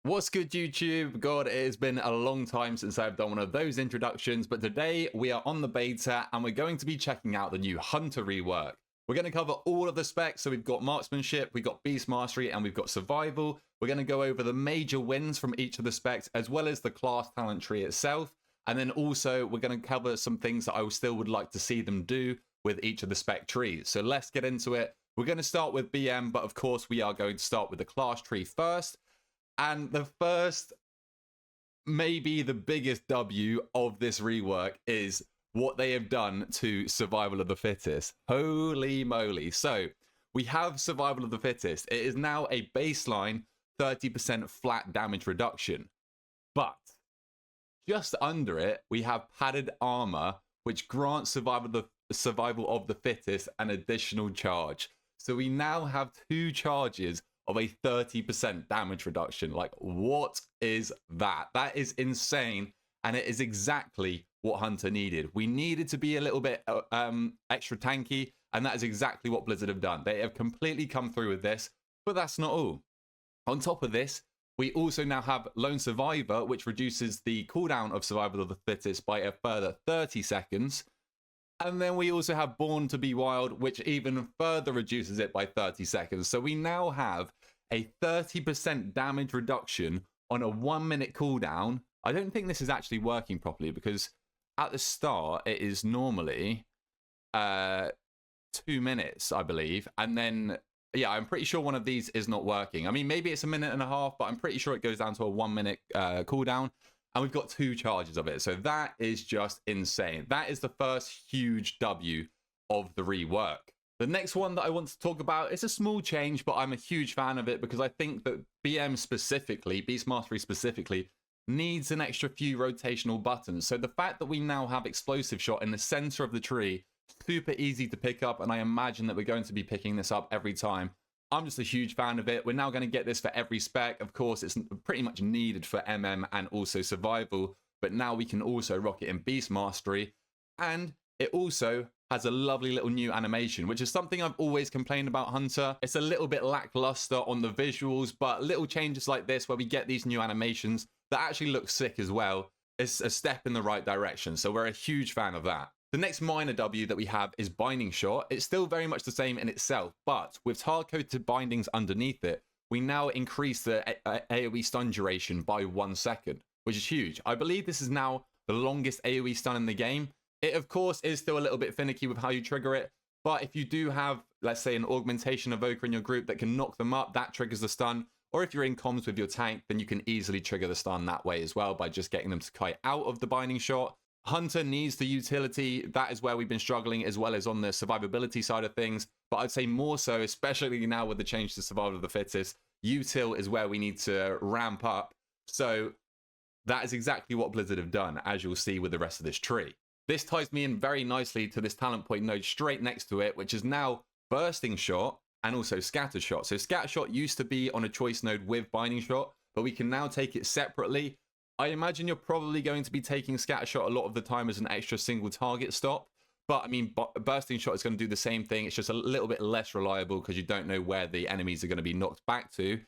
What's good, YouTube? God, it has been a long time since I've done one of those introductions, but today we are on the beta and we're going to be checking out the new Hunter Rework. We're going to cover all of the specs, so we've got Marksmanship, we've got Beast Mastery, and we've got Survival. We're going to go over the major wins from each of the specs, as well as the class talent tree itself, and then also we're going to cover some things that I still would like to see them do with each of the spec trees. So let's get into it. We're going to start with BM, but of course we are going to start with the class tree first. And the first, maybe the biggest W of this rework is what they have done to Survival of the Fittest. Holy moly. So we have Survival of the Fittest. It is now a baseline 30% flat damage reduction. But just under it, we have padded armor, which grants Survival of the Fittest an additional charge. So we now have 2 charges of a 30% damage reduction. Like, what is that? That is insane, and it is exactly what Hunter needed. We needed to be a little bit extra tanky, and that is exactly what Blizzard have done. They have completely come through with this, but that's not all. On top of this, we also now have Lone Survivor, which reduces the cooldown of Survival of the Fittest by a further 30 seconds. And then we also have Born to be Wild, which even further reduces it by 30 seconds. So we now have a 30% damage reduction on a 1-minute cooldown. I don't think this is actually working properly because at the start it is normally 2 minutes, I believe. And then, yeah, I'm pretty sure one of these is not working. I mean, maybe it's 1.5 minutes, but I'm pretty sure it goes down to a 1-minute cooldown. And we've got 2 charges of it. So that is just insane. That is the first huge W of the rework. The next one that I want to talk about is a small change, but I'm a huge fan of it because I think that BM specifically, Beast Mastery specifically, needs an extra few rotational buttons. So the fact that we now have Explosive Shot in the center of the tree, super easy to pick up, and I imagine that we're going to be picking this up every time. I'm just a huge fan of it. We're now going to get this for every spec. Of course, it's pretty much needed for MM and also Survival, but now we can also rock it in Beast Mastery. And it also has a lovely little new animation, which is something I've always complained about Hunter. It's a little bit lackluster on the visuals, but little changes like this where we get these new animations that actually look sick as well, is a step in the right direction. So we're a huge fan of that. The next minor W that we have is Binding Shot. It's still very much the same in itself, but with hard-coded bindings underneath it, we now increase the AoE stun duration by 1 second, which is huge. I believe this is now the longest AoE stun in the game. It, of course, is still a little bit finicky with how you trigger it, but if you do have, let's say, an augmentation evoker in your group that can knock them up, that triggers the stun. Or if you're in comms with your tank, then you can easily trigger the stun that way as well by just getting them to kite out of the Binding Shot. Hunter needs the utility. That is where we've been struggling, as well as on the survivability side of things. But I'd say more so, especially now with the change to Survival of the Fittest, util is where we need to ramp up. So that is exactly what Blizzard have done, as you'll see with the rest of this tree. This ties me in very nicely to this talent point node straight next to it, which is now Bursting Shot and also Scatter Shot. So Scatter Shot used to be on a choice node with Binding Shot, but we can now take it separately. I imagine you're probably going to be taking Scatter Shot a lot of the time as an extra single target stop. But I mean, Bursting Shot is going to do the same thing. It's just a little bit less reliable because you don't know where the enemies are going to be knocked back to.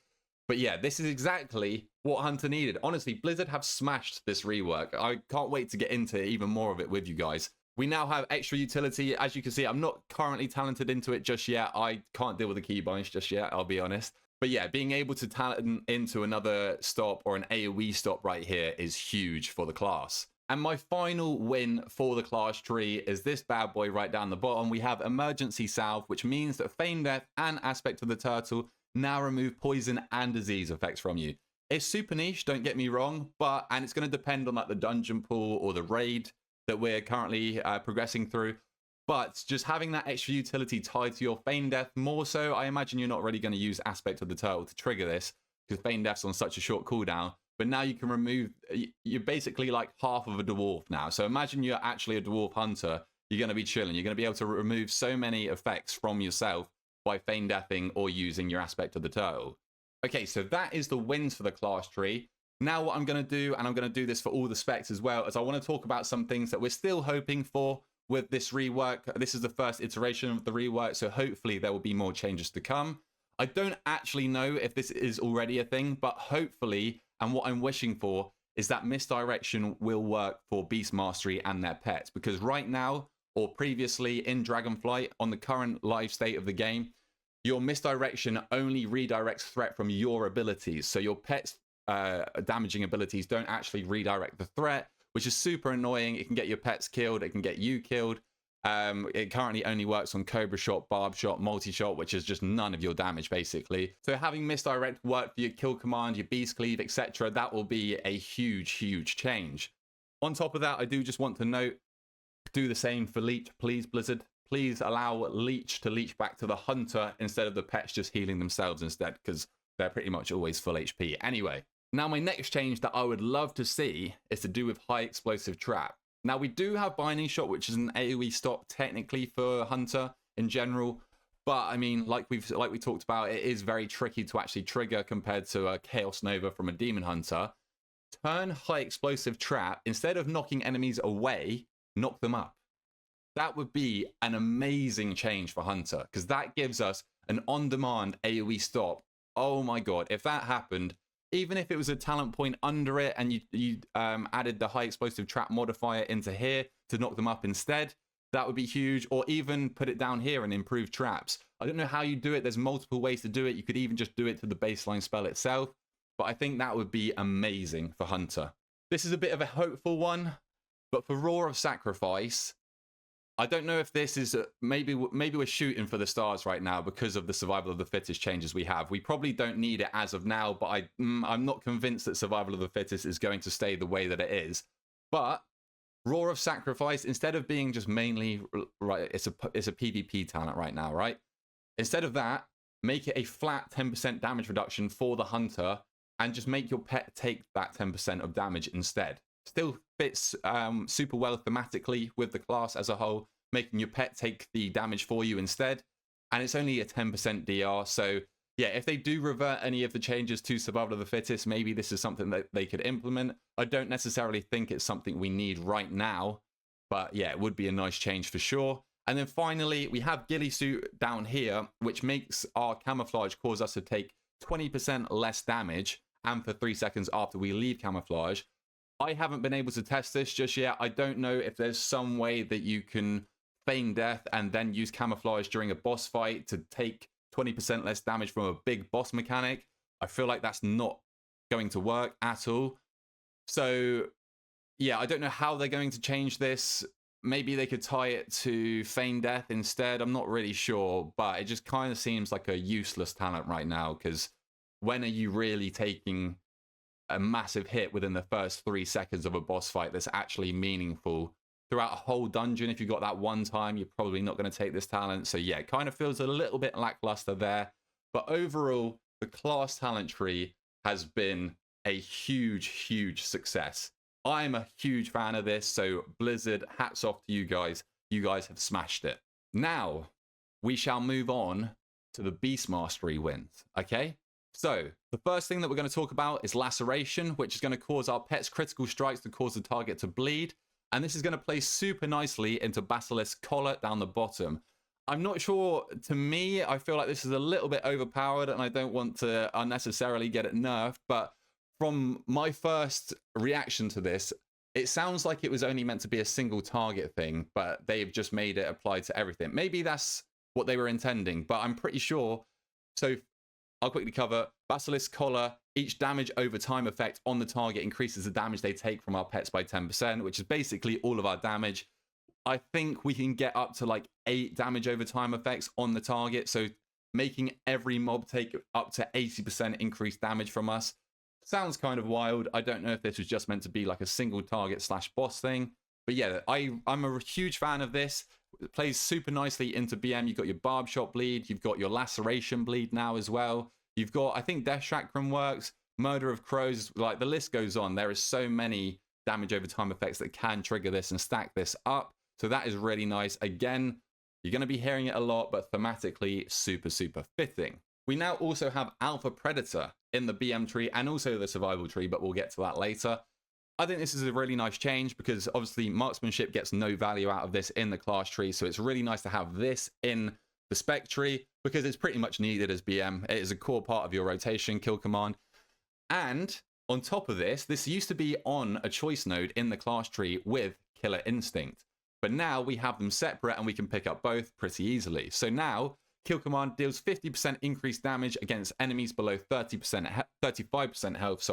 But yeah, this is exactly what Hunter needed. Honestly, Blizzard have smashed this rework. I can't wait to get into even more of it with you guys. We now have extra utility. As you can see, I'm not currently talented into it just yet. I can't deal with the keybinds just yet, I'll be honest. But yeah, being able to talent into another stop or an AoE stop right here is huge for the class. And my final win for the class tree is this bad boy right down the bottom. We have Emergency Salve, which means that Feign Death and Aspect of the Turtle now remove poison and disease effects from you. It's super niche, don't get me wrong, and it's going to depend on like the dungeon pool or the raid that we're currently progressing through. But just having that extra utility tied to your Feign Death, more so, I imagine you're not really going to use Aspect of the Turtle to trigger this, because Feign Death's on such a short cooldown. But now you can remove, you're basically like half of a dwarf now. So imagine you're actually a dwarf hunter, you're going to be chilling. You're going to be able to remove so many effects from yourself by Feign Deathing or using your Aspect of the Turtle. Okay, so that is the wins for the class tree. Now what I'm going to do, and I'm going to do this for all the specs as well, is I want to talk about some things that we're still hoping for with this rework. This is the first iteration of the rework, so hopefully there will be more changes to come. I don't actually know if this is already a thing, but hopefully, and what I'm wishing for, is that misdirection will work for Beast Mastery and their pets. Because right now, or previously in Dragonflight, on the current live state of the game, your misdirection only redirects threat from your abilities. So your pet's damaging abilities don't actually redirect the threat, which is super annoying. It can get your pets killed. It can get you killed. It currently only works on Cobra Shot, Barb Shot, Multi-Shot, which is just none of your damage, basically. So having misdirect work for your kill command, your beast cleave, etc., that will be a huge, huge change. On top of that, I do just want to note, do the same for Leech, please, Blizzard. Please allow Leech to leech back to the Hunter instead of the pets just healing themselves instead, because they're pretty much always full HP. Anyway, now my next change that I would love to see is to do with High Explosive Trap. Now, we do have Binding Shot, which is an AoE stop technically for Hunter in general. But, I mean, like we talked about, it is very tricky to actually trigger compared to a Chaos Nova from a Demon Hunter. Turn High Explosive Trap, instead of knocking enemies away, knock them up. That would be an amazing change for Hunter, because that gives us an on-demand AoE stop. Oh my god, if that happened, even if it was a talent point under it and you added the High Explosive Trap modifier into here to knock them up instead, that would be huge. Or even put it down here and improve traps. I don't know how you do it. There's multiple ways to do it. You could even just do it to the baseline spell itself. But I think that would be amazing for Hunter. This is a bit of a hopeful one, but for Roar of Sacrifice, I don't know if this is maybe we're shooting for the stars right now because of the Survival of the Fittest changes we have. We probably don't need it as of now, but I'm not convinced that Survival of the Fittest is going to stay the way that it is. But Roar of Sacrifice, instead of being just mainly right, it's a PvP talent right now, right? Instead of that, make it a flat 10% damage reduction for the Hunter, and just make your pet take that 10% of damage instead. Still fits super well thematically with the class as a whole, making your pet take the damage for you instead. And it's only a 10% DR. So yeah, if they do revert any of the changes to Survival of the Fittest, maybe this is something that they could implement. I don't necessarily think it's something we need right now, but yeah, it would be a nice change for sure. And then finally, we have Ghillie Suit down here, which makes our camouflage cause us to take 20% less damage, and for 3 seconds after we leave camouflage. I haven't been able to test this just yet. I don't know if there's some way that you can feign death and then use camouflage during a boss fight to take 20% less damage from a big boss mechanic. I feel like that's not going to work at all. So yeah, I don't know how they're going to change this. Maybe they could tie it to feign death instead. I'm not really sure, but it just kind of seems like a useless talent right now, because when are you really taking a massive hit within the first 3 seconds of a boss fight that's actually meaningful? Throughout a whole dungeon, if you got that one time, you're probably not going to take this talent. So yeah, it kind of feels a little bit lackluster there. But overall, the class talent tree has been a huge, huge success. I'm a huge fan of this, so Blizzard, hats off to you guys. You guys have smashed it. Now, we shall move on to the Beast Mastery wins, okay? So, the first thing that we're going to talk about is Laceration, which is going to cause our pet's critical strikes to cause the target to bleed. And this is going to play super nicely into Basilisk Collar down the bottom. I'm not sure, to me, I feel like this is a little bit overpowered and I don't want to unnecessarily get it nerfed, but from my first reaction to this, it sounds like it was only meant to be a single target thing, but they've just made it apply to everything. Maybe that's what they were intending, but I'm pretty sure. So I'll quickly cover Basilisk Collar. Each damage over time effect on the target increases the damage they take from our pets by 10%, which is basically all of our damage. I think we can get up to like 8 damage over time effects on the target. So making every mob take up to 80% increased damage from us sounds kind of wild. I don't know if this was just meant to be like a single target / boss thing. But yeah, I'm a huge fan of this. It plays super nicely into BM. You've got your Barb Shot bleed. You've got your Laceration bleed now as well. You've got, I think Death Chakram works. Murder of Crows, like the list goes on. There is so many damage over time effects that can trigger this and stack this up. So that is really nice. Again, you're going to be hearing it a lot, but thematically super, super fitting. We now also have Alpha Predator in the BM tree and also the survival tree, but we'll get to that later. I think this is a really nice change because obviously marksmanship gets no value out of this in the class tree. So it's really nice to have this in the spec tree, because it's pretty much needed as BM. It is a core part of your rotation kill command. And on top of this, this used to be on a choice node in the class tree with Killer Instinct. But now we have them separate and we can pick up both pretty easily. So now kill command deals 50% increased damage against enemies below 35% health,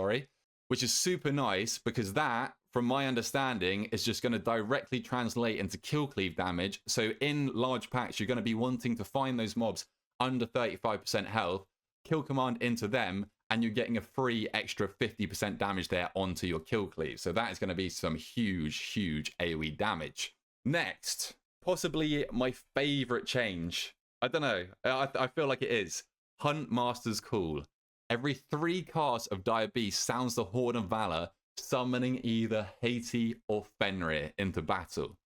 which is super nice, because that, from my understanding, is just going to directly translate into kill cleave damage. So in large packs, you're going to be wanting to find those mobs under 35% health, kill command into them, and you're getting a free extra 50% damage there onto your kill cleave. So that is going to be some huge AoE damage. Next, possibly my favorite change. I don't know. I feel like it is. Hunt Master's Call. Every 3 casts of Dire Beast sounds the Horn of Valor, summoning either Haiti or Fenrir into battle.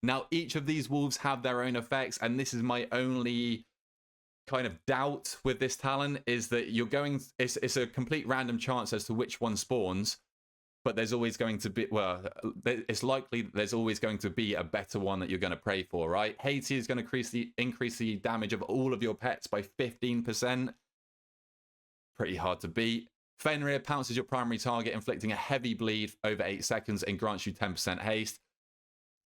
Now, each of these wolves have their own effects, and this is my only kind of doubt with this talent, is that you're going, it's a complete random chance as to which one spawns, but there's always going to be, well, it's likely that there's always going to be a better one that you're going to pray for, right? Haiti is going to increase the damage of all of your pets by 15%. Pretty hard to beat. Fenrir pounces your primary target, inflicting a heavy bleed over 8 seconds and grants you 10% haste.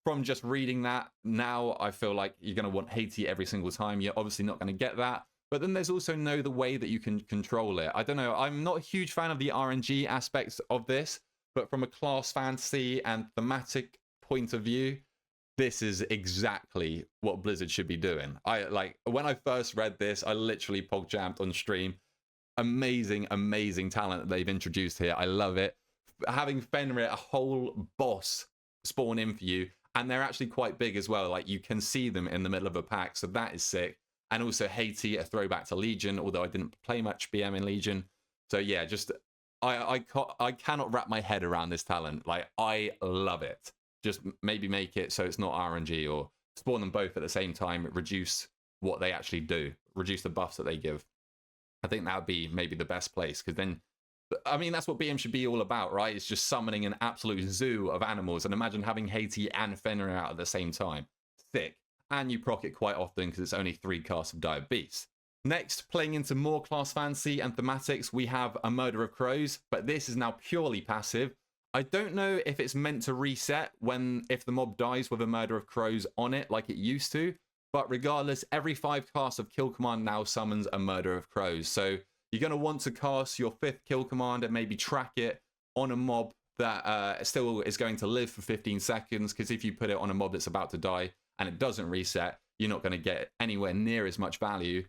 From just reading that, now I feel like you're going to want Haiti every single time. You're obviously not going to get that. But then there's also the way that you can control it. I don't know. I'm not a huge fan of the RNG aspects of this, but from a class fantasy and thematic point of view, this is exactly what Blizzard should be doing. When I first read this, I literally pog jammed on stream. Amazing talent that they've introduced here. I love it. Having Fenrir, a whole boss, spawn in for you, and they're actually quite big as well. Like, you can see them in the middle of a pack, so that is sick. And also Haiti, a throwback to Legion, although I didn't play much BM in Legion. So yeah, just I cannot wrap my head around this talent. Like, I love it. Just maybe make it so it's not RNG, or spawn them both at the same time, reduce what they actually do, reduce the buffs that they give. I think that would be maybe the best place, because then, I mean, that's what BM should be all about, right? It's just summoning an absolute zoo of animals. And imagine having Haiti and Fenrir out at the same time. Sick. And you proc it quite often because it's only 3 casts of Dire Beast. Next, playing into more class fantasy and thematics, we have a Murder of Crows, but this is now purely passive. I don't know if it's meant to reset if the mob dies with a Murder of Crows on it like it used to. But regardless, every 5 casts of kill command now summons a Murder of Crows. So you're going to want to cast your 5th kill command and maybe track it on a mob that still is going to live for 15 seconds. Because if you put it on a mob that's about to die and it doesn't reset, you're not going to get anywhere near as much value.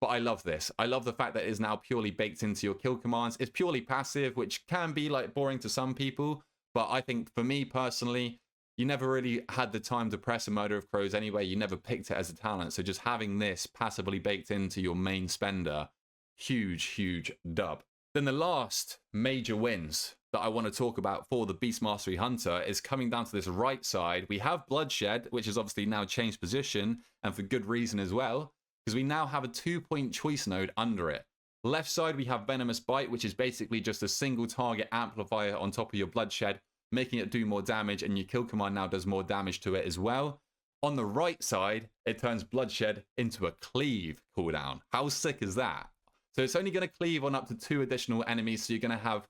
But I love this. I love the fact that it is now purely baked into your kill commands. It's purely passive, which can be like boring to some people. But I think for me personally, you never really had the time to press a Murder of Crows anyway. You never picked it as a talent. So just having this passively baked into your main spender, huge dub. Then the last major wins that I want to talk about for the Beast Mastery Hunter is coming down to this right side. We have Bloodshed, which has obviously now changed position, and for good reason as well, because we now have a 2-point choice node under it. Left side, we have Venomous Bite, which is basically just a single target amplifier on top of your Bloodshed, making it do more damage, and your kill command now does more damage to it as well. On the right side, it turns Bloodshed into a cleave cooldown. How sick is that? So it's only going to cleave on up to 2 additional enemies, so you're going to have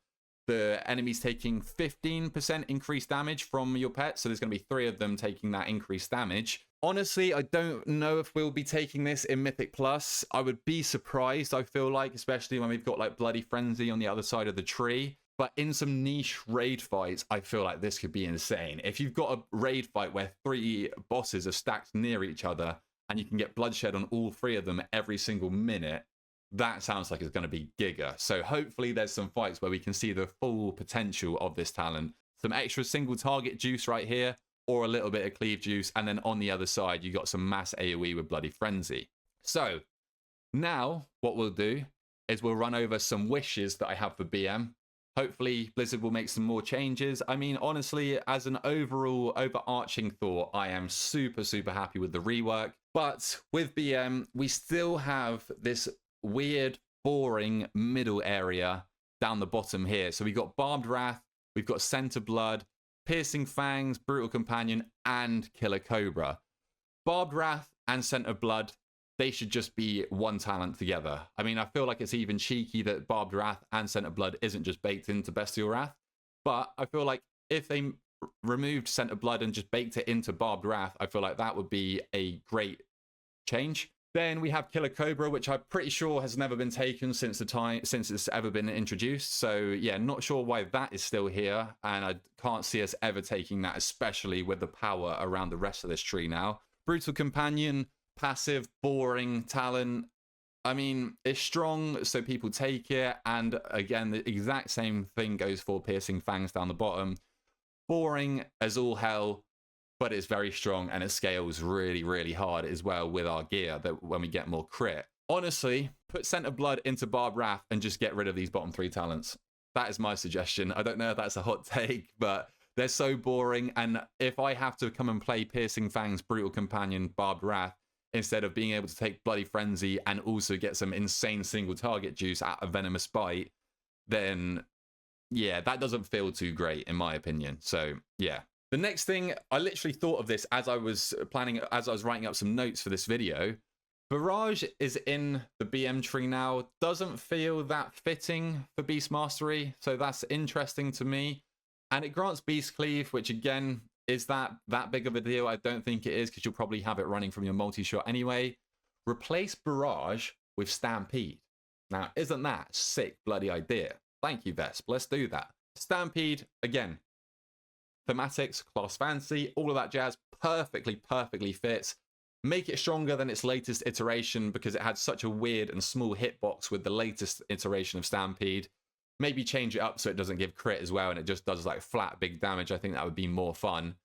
the enemies taking 15% increased damage from your pet, so there's going to be 3 of them taking that increased damage. Honestly, I don't know if we'll be taking this in Mythic Plus. I would be surprised, I feel like, especially when we've got like Bloody Frenzy on the other side of the tree. But in some niche raid fights, I feel like this could be insane. If you've got a raid fight where 3 bosses are stacked near each other and you can get Bloodshed on all 3 of them every single minute, that sounds like it's going to be giga. So hopefully there's some fights where we can see the full potential of this talent. Some extra single target juice right here, or a little bit of cleave juice. And then on the other side, you got some mass AoE with Bloody Frenzy. So now what we'll do is we'll run over some wishes that I have for BM. Hopefully Blizzard will make some more changes. I mean, honestly, as an overall overarching thought, I am super happy with the rework. But with BM, we still have this weird, boring middle area down the bottom here. So we've got Barbed Wrath, we've got Center Blood, Piercing Fangs, Brutal Companion, and Killer Cobra. Barbed Wrath and Center Blood, they should just be one talent together. I mean, I feel like it's even cheeky that Barbed Wrath and Scent of Blood isn't just baked into Bestial Wrath, but I feel like if they removed Scent of Blood and just baked it into Barbed Wrath, I feel like that would be a great change. Then we have Killer Cobra, which I'm pretty sure has never been taken since it's ever been introduced. So yeah, not sure why that is still here, and I can't see us ever taking that, especially with the power around the rest of this tree now. Brutal Companion, passive, boring talent. I mean, it's strong, so people take it, and again, the exact same thing goes for Piercing Fangs down the bottom. Boring as all hell, but it's very strong, and it scales really, really hard as well with our gear that when we get more crit. Honestly, put Scent of Blood into Barbed Wrath and just get rid of these bottom 3 talents. That is my suggestion. I don't know if that's a hot take, but they're so boring, and if I have to come and play Piercing Fangs, Brutal Companion, Barbed Wrath, instead of being able to take Bloody Frenzy and also get some insane single target juice out of Venomous Bite, then yeah, that doesn't feel too great in my opinion. So yeah. The next thing, I literally thought of this as I was writing up some notes for this video. Barrage is in the BM tree now. Doesn't feel that fitting for Beast Mastery, so that's interesting to me. And it grants Beast Cleave, which again, is that big of a deal? I don't think it is, because you'll probably have it running from your multi-shot anyway. Replace Barrage with Stampede. Now, isn't that a sick bloody idea? Thank you, Vesp. Let's do that. Stampede, again, thematics, class fancy, all of that jazz perfectly fits. Make it stronger than its latest iteration because it had such a weird and small hitbox with the latest iteration of Stampede. Maybe change it up so it doesn't give crit as well and it just does like flat big damage. I think that would be more fun.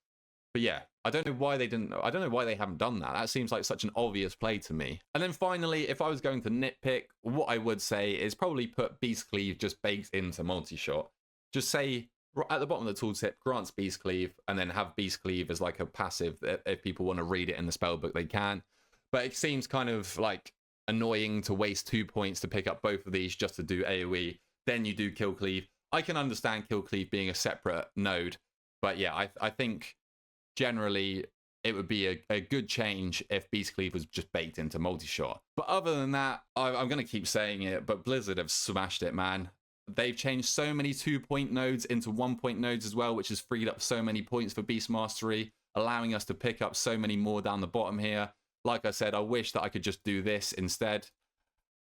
But yeah, I don't know why they haven't done that. That seems like such an obvious play to me. And then finally, if I was going to nitpick, what I would say is probably put Beast Cleave just baked into multi-shot. Just say at the bottom of the tooltip, grants Beast Cleave, and then have Beast Cleave as like a passive. If people want to read it in the spellbook, they can. But it seems kind of like annoying to waste 2 points to pick up both of these just to do AoE. Then you do Kill Cleave. I can understand Kill Cleave being a separate node, but yeah, I think generally it would be a good change if Beast Cleave was just baked into multi-shot. But other than that, I'm going to keep saying it, but Blizzard have smashed it, man. They've changed so many 2-point nodes into 1-point nodes as well, which has freed up so many points for Beast Mastery, allowing us to pick up so many more down the bottom here. Like I said, I wish that I could just do this instead.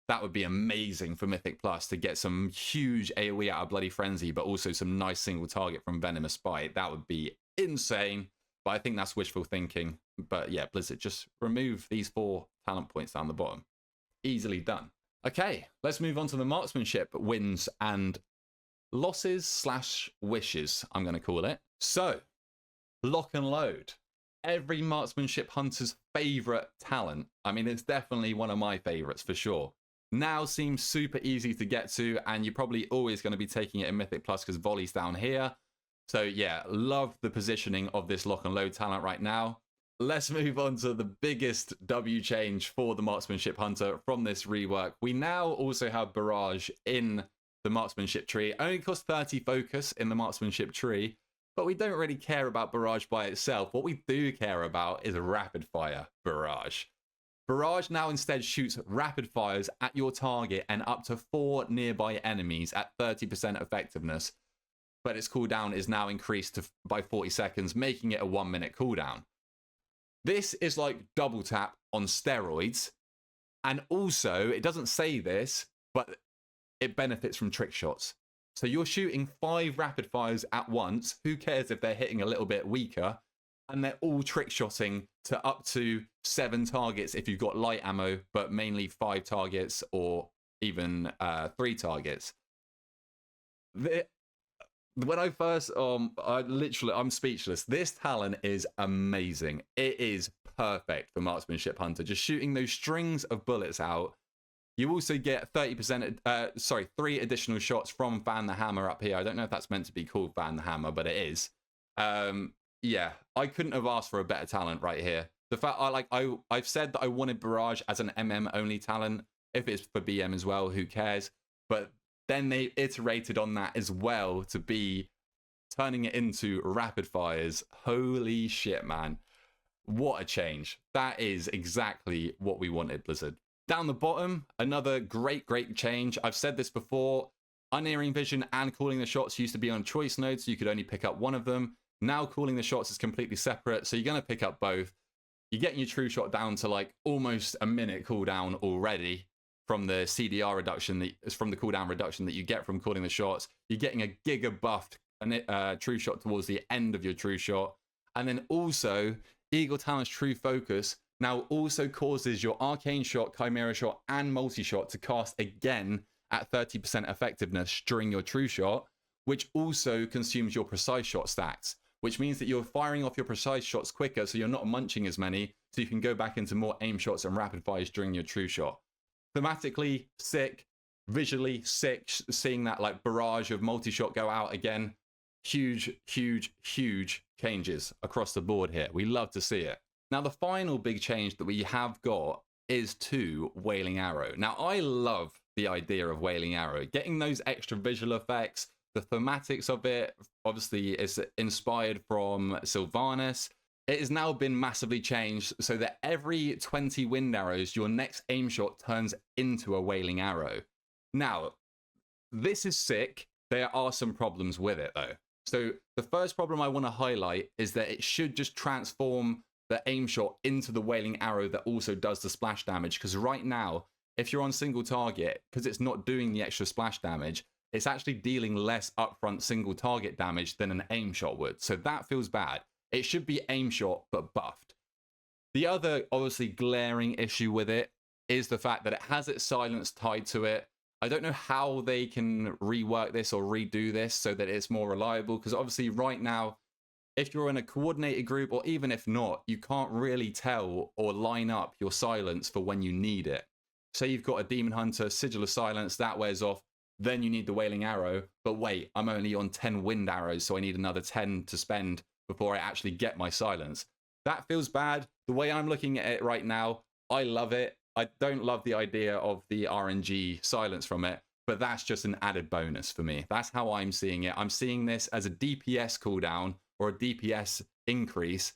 That would be amazing for Mythic Plus to get some huge AoE out of Bloody Frenzy, but also some nice single target from Venomous Bite. That would be insane, but I think that's wishful thinking. But yeah, Blizzard, just remove these 4 talent points down the bottom. Easily done. Okay, let's move on to the Marksmanship Wins and Losses / wishes, I'm going to call it. So, Lock and Load. Every Marksmanship Hunter's favorite talent. I mean, it's definitely one of my favorites for sure. Now seems super easy to get to, and you're probably always going to be taking it in Mythic Plus because Volley's down here. So yeah, love the positioning of this Lock and Load talent right now. Let's move on to the biggest W change for the Marksmanship Hunter from this rework. We now also have Barrage in the Marksmanship tree. It only costs 30 focus in the Marksmanship tree, but we don't really care about Barrage by itself. What we do care about is Rapid Fire Barrage. Barrage now instead shoots rapid fires at your target and up to 4 nearby enemies at 30% effectiveness, but its cooldown is now increased by 40 seconds, making it a 1-minute cooldown. This is like double tap on steroids, and also, it doesn't say this, but it benefits from trick shots. So you're shooting 5 rapid fires at once, who cares if they're hitting a little bit weaker, and they're all trick shotting to up to 7 targets if you've got light ammo, but mainly 5 targets or even 3 targets. When I first, I'm speechless. This talent is amazing. It is perfect for Marksmanship Hunter. Just shooting those strings of bullets out. You also get 3 additional shots from Fan the Hammer up here. I don't know if that's meant to be called Fan the Hammer, but it is. Yeah, I couldn't have asked for a better talent right here. The fact I've said that I wanted Barrage as an MM only talent. If it's for BM as well, who cares? But then they iterated on that as well to be turning it into rapid fires. Holy shit, man. What a change. That is exactly what we wanted, Blizzard. Down the bottom, another great change. I've said this before. Unerring vision and calling the shots used to be on choice nodes, so you could only pick up one of them. Now calling the shots is completely separate, so you're going to pick up both. You're getting your true shot down to like almost a minute cooldown already from the CDR reduction, from the cooldown reduction that you get from calling the shots. You're getting a giga buffed true shot towards the end of your true shot. And then also, Eagle Talon's True Focus now also causes your Arcane Shot, Chimera Shot, and Multi-Shot to cast again at 30% effectiveness during your True Shot, which also consumes your Precise Shot stacks, which means that you're firing off your Precise Shots quicker, so you're not munching as many, so you can go back into more aim shots and rapid fires during your True Shot. Thematically, sick. Visually, sick. Seeing that like barrage of Multi-Shot go out again. Huge changes across the board here. We love to see it. Now, the final big change that we have got is to Wailing Arrow. Now, I love the idea of Wailing Arrow. Getting those extra visual effects, the thematics of it, obviously is inspired from Sylvanas. It has now been massively changed so that every 20 wind arrows, your next aim shot turns into a Wailing Arrow. Now, this is sick. There are some problems with it, though. So the first problem I want to highlight is that it should just transform the aim shot into the Wailing Arrow that also does the splash damage. Because right now, if you're on single target, because it's not doing the extra splash damage, it's actually dealing less upfront single target damage than an aim shot would. So that feels bad. It should be aim shot, but buffed. The other obviously glaring issue with it is the fact that it has its silence tied to it. I don't know how they can rework this or redo this so that it's more reliable, because obviously right now, if you're in a coordinated group, or even if not, you can't really tell or line up your silence for when you need it. Say you've got a Demon Hunter, Sigil of Silence, that wears off, then you need the Wailing Arrow, but wait, I'm only on 10 wind arrows, so I need another 10 to spend before I actually get my silence. That feels bad. The way I'm looking at it right now, I love it. I don't love the idea of the RNG silence from it, but that's just an added bonus for me. That's how I'm seeing it. I'm seeing this as a DPS cooldown or a DPS increase,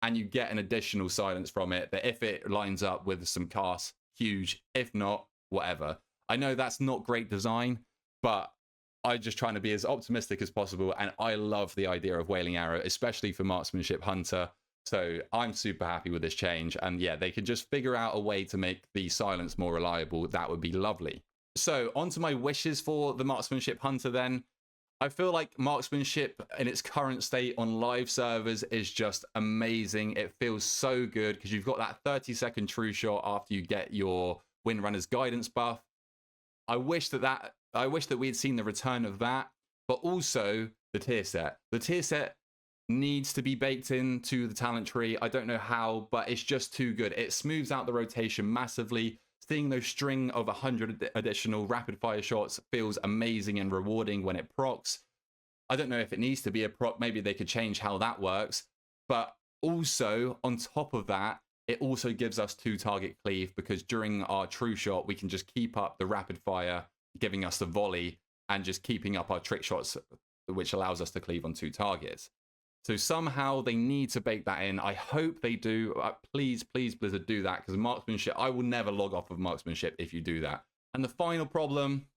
and you get an additional silence from it that if it lines up with some casts, huge. If not, whatever. I know that's not great design, but I'm just trying to be as optimistic as possible, and I love the idea of Wailing Arrow, especially for Marksmanship Hunter. So I'm super happy with this change, and yeah, they can just figure out a way to make the silence more reliable. That would be lovely. So on to my wishes for the Marksmanship Hunter then. I feel like Marksmanship in its current state on live servers is just amazing. It feels so good because you've got that 30-second true shot after you get your Windrunner's guidance buff. I wish that we'd seen the return of that, but also the tier set. The tier set needs to be baked into the talent tree. I don't know how, but it's just too good. It smooths out the rotation massively. Seeing those string of 100 additional rapid fire shots feels amazing and rewarding when it procs. I don't know if it needs to be a proc. Maybe they could change how that works. But also, on top of that, it also gives us 2 target cleave, because during our true shot, we can just keep up the rapid fire, giving us the volley, and just keeping up our trick shots, which allows us to cleave on 2 targets. So somehow they need to bake that in. I hope they do. Please, please, Blizzard, do that, because Marksmanship, I will never log off of Marksmanship if you do that. And the final problem,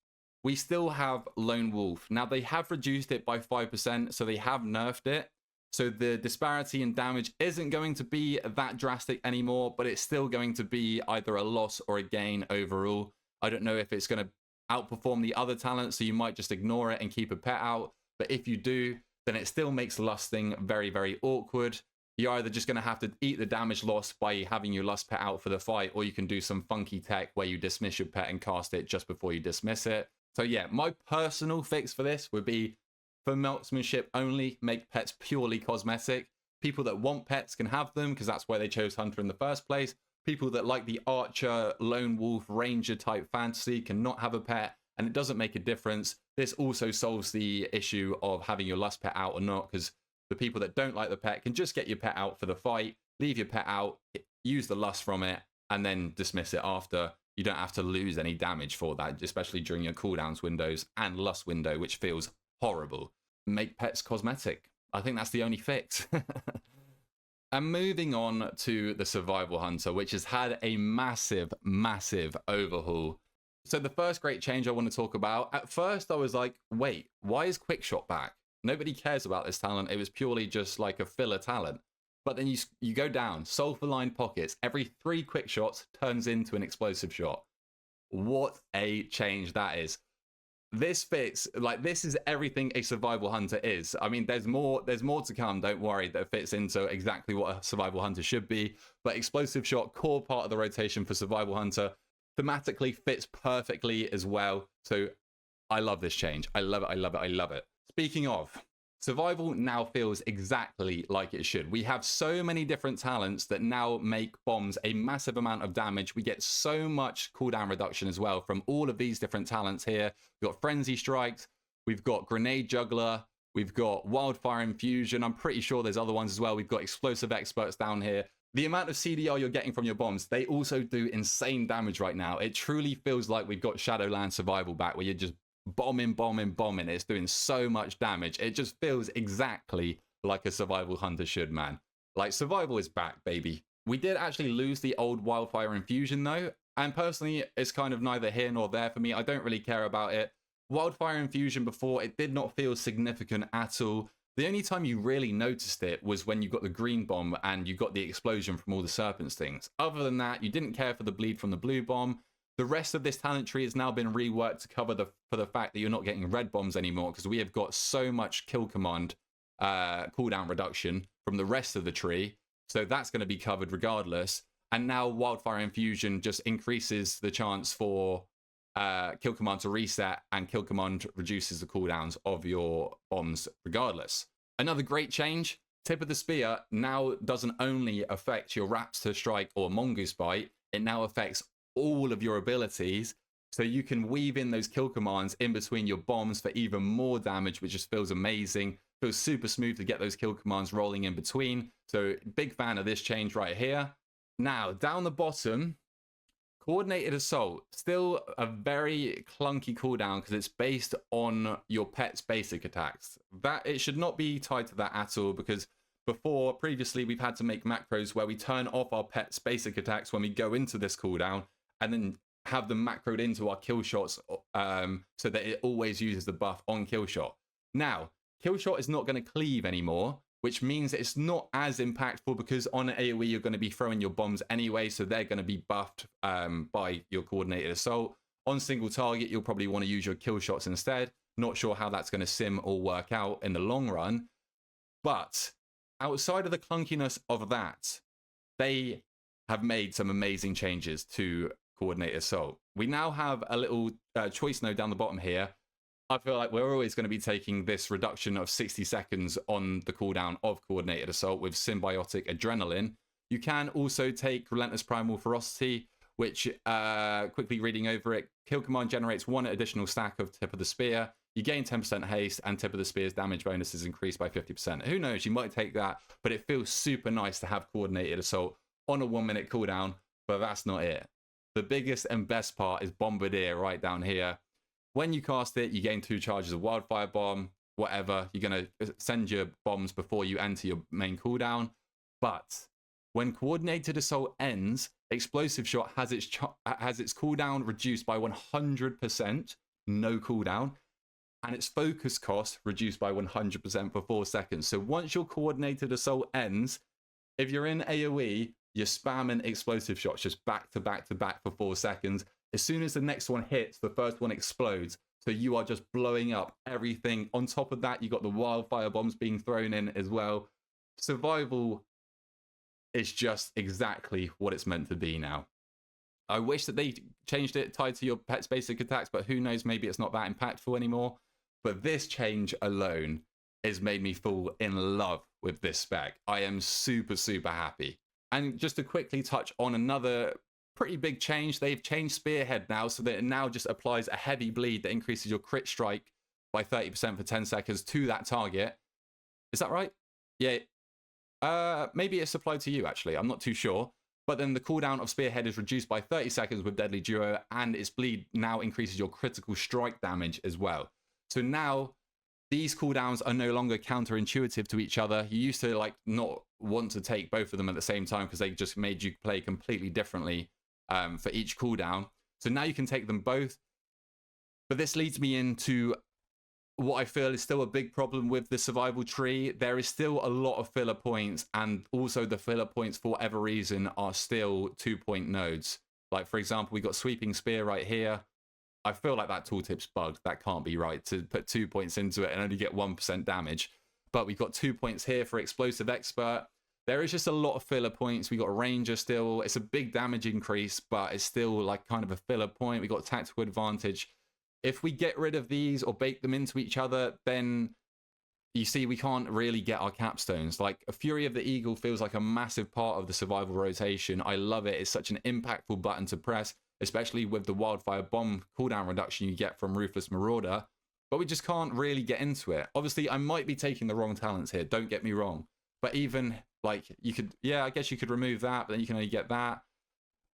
we still have Lone Wolf. Now, they have reduced it by 5%, so they have nerfed it. So the disparity in damage isn't going to be that drastic anymore, but it's still going to be either a loss or a gain overall. I don't know if it's going to outperform the other talents, so you might just ignore it and keep a pet out. But if you do, then it still makes lusting very, very awkward. You're either just going to have to eat the damage loss by having your lust pet out for the fight, or you can do some funky tech where you dismiss your pet and cast it just before you dismiss it. So yeah, my personal fix for this would be, for Marksmanship only, make pets purely cosmetic. People that want pets can have them, because that's why they chose Hunter in the first place. People that like the Archer, Lone Wolf, Ranger type fantasy cannot have a pet, and it doesn't make a difference. This also solves the issue of having your lust pet out or not, because the people that don't like the pet can just get your pet out for the fight, leave your pet out, use the lust from it, and then dismiss it after. You don't have to lose any damage for that, especially during your cooldowns windows and lust window, which feels horrible. Make pets cosmetic. I think that's the only fix. And moving on to the Survival Hunter, which has had a massive, massive overhaul. So the first great change I want to talk about, at first I was like, wait, why is Quickshot back? Nobody cares about this talent. It was purely just like a filler talent. But then you go down, sulfur-lined pockets. Every 3 quick shots turns into an explosive shot. What a change that is. This fits, like, this is everything a survival hunter is. I mean, there's more to come, don't worry, that fits into exactly what a survival hunter should be. But explosive shot, core part of the rotation for survival hunter, thematically fits perfectly as well. So I love this change. I love it, I love it, I love it. Speaking of, survival now feels exactly like it should. We have so many different talents that now make bombs a massive amount of damage. We get so much cooldown reduction as well from all of these different talents here. We've got Frenzy Strikes, we've got Grenade Juggler, we've got Wildfire Infusion. I'm pretty sure there's other ones as well. We've got Explosive Experts down here. The amount of CDR you're getting from your bombs, they also do insane damage right now. It truly feels like we've got Shadowland Survival back, where you're just bombing. It's doing so much damage. It just feels exactly like a survival hunter should, man. Like, survival is back, baby. We did actually lose the old Wildfire Infusion though, and personally it's kind of neither here nor there for me. I don't really care about it. Wildfire Infusion before, it did not feel significant at all. The only time you really noticed it was when you got the green bomb and you got the explosion from all the serpent stings. Other than that, you didn't care for the bleed from the blue bomb. The rest of this talent tree has now been reworked to cover for the fact that you're not getting red bombs anymore, because we have got so much kill command cooldown reduction from the rest of the tree. So that's going to be covered regardless. And now Wildfire Infusion just increases the chance for kill command to reset, and kill command reduces the cooldowns of your bombs regardless. Another great change, Tip of the Spear now doesn't only affect your Raptor Strike or Mongoose Bite, it now affects all of your abilities, so you can weave in those kill commands in between your bombs for even more damage, which just feels amazing. Feels super smooth to get those kill commands rolling in between. So big fan of this change right here. Now down the bottom, Coordinated Assault, still a very clunky cooldown because it's based on your pet's basic attacks. That it should not be tied to that at all, because previously we've had to make macros where we turn off our pet's basic attacks when we go into this cooldown, and then have them macroed into our kill shots so that it always uses the buff on kill shot. Now, kill shot is not going to cleave anymore, which means it's not as impactful, because on AoE you're going to be throwing your bombs anyway, so they're going to be buffed by your Coordinated Assault. On single target, you'll probably want to use your kill shots instead. Not sure how that's going to sim or work out in the long run. But outside of the clunkiness of that, they have made some amazing changes to Coordinated Assault. We now have a little choice node down the bottom here. I feel like we're always going to be taking this reduction of 60 seconds on the cooldown of Coordinated Assault with Symbiotic Adrenaline. You can also take Relentless Primal Ferocity, which, quickly reading over it, kill command generates 1 additional stack of Tip of the Spear. You gain 10% haste, and Tip of the Spear's damage bonus is increased by 50%. Who knows, you might take that, but it feels super nice to have Coordinated Assault on a 1-minute cooldown, but that's not it. The biggest and best part is Bombardier right down here. When you cast it, you gain 2 charges of Wildfire Bomb, whatever. You're going to send your bombs before you enter your main cooldown. But when Coordinated Assault ends, Explosive Shot has its cooldown reduced by 100%, no cooldown, and its focus cost reduced by 100% for 4 seconds. So once your Coordinated Assault ends, if you're in AoE, you're spamming Explosive Shots just back to back to back for 4 seconds. As soon as the next one hits, the first one explodes. So you are just blowing up everything. On top of that, you got the Wildfire Bombs being thrown in as well. Survival is just exactly what it's meant to be now. I wish that they changed it tied to your pet's basic attacks, but who knows, maybe it's not that impactful anymore. But this change alone has made me fall in love with this spec. I am super, super happy. And just to quickly touch on another pretty big change, they've changed Spearhead now so that it now just applies a heavy bleed that increases your crit strike by 30% for 10 seconds to that target. Is that right? Yeah. Maybe it's applied to you, actually. I'm not too sure. But then the cooldown of Spearhead is reduced by 30 seconds with Deadly Duo, and its bleed now increases your critical strike damage as well. So now these cooldowns are no longer counterintuitive to each other. You used to like not want to take both of them at the same time because they just made you play completely differently for each cooldown. So now you can take them both. But this leads me into what I feel is still a big problem with the survival tree. There is still a lot of filler points, and also the filler points, for whatever reason, are still 2-point nodes. Like, for example, we got Sweeping Spear right here. I feel like that tooltip's bugged. That can't be right, to put 2 points into it and only get 1% damage. But we've got 2 points here for Explosive Expert. There is just a lot of filler points. We got Ranger still. It's a big damage increase, but it's still like kind of a filler point. We got Tactical Advantage. If we get rid of these or bake them into each other, then you see we can't really get our capstones. Like, a Fury of the Eagle feels like a massive part of the survival rotation. I love it. It's such an impactful button to press, especially with the Wildfire Bomb cooldown reduction you get from Ruthless Marauder. But we just can't really get into it. Obviously, I might be taking the wrong talents here, don't get me wrong. But even, like, you could, yeah, I guess you could remove that, but then you can only get that.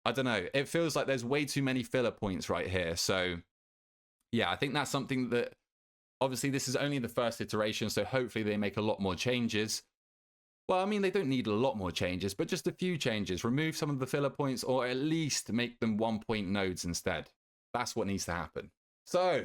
I don't know. It feels like there's way too many filler points right here. So yeah, I think that's something that, obviously this is only the first iteration, so hopefully they make a lot more changes. Well, I mean, they don't need a lot more changes, but just a few changes. Remove some of the filler points, or at least make them 1-point nodes instead. That's what needs to happen. So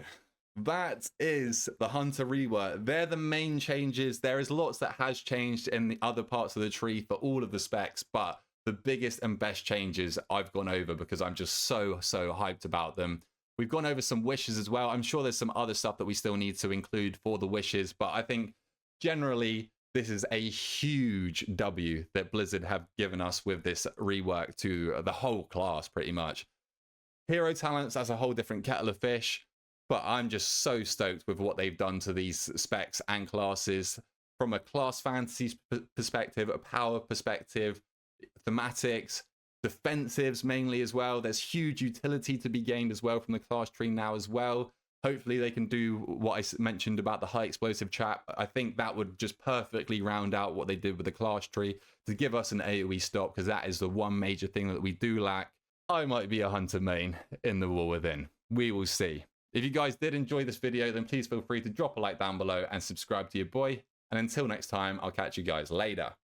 that is the Hunter rework. They're the main changes. There is lots that has changed in the other parts of the tree for all of the specs, but the biggest and best changes I've gone over because I'm just so hyped about them. We've gone over some wishes as well. I'm sure there's some other stuff that we still need to include for the wishes, but I think generally this is a huge W that Blizzard have given us with this rework to the whole class pretty much. Hero talents, that's a whole different kettle of fish, but I'm just so stoked with what they've done to these specs and classes from a class fantasy perspective, a power perspective, thematics, defensives mainly as well. There's huge utility to be gained as well from the class tree now as well. Hopefully they can do what I mentioned about the high explosive trap. I think that would just perfectly round out what they did with the class tree to give us an AoE stop, because that is the one major thing that we do lack. I might be a Hunter main in the War Within. We will see. If you guys did enjoy this video, then please feel free to drop a like down below and subscribe to your boy. And until next time, I'll catch you guys later.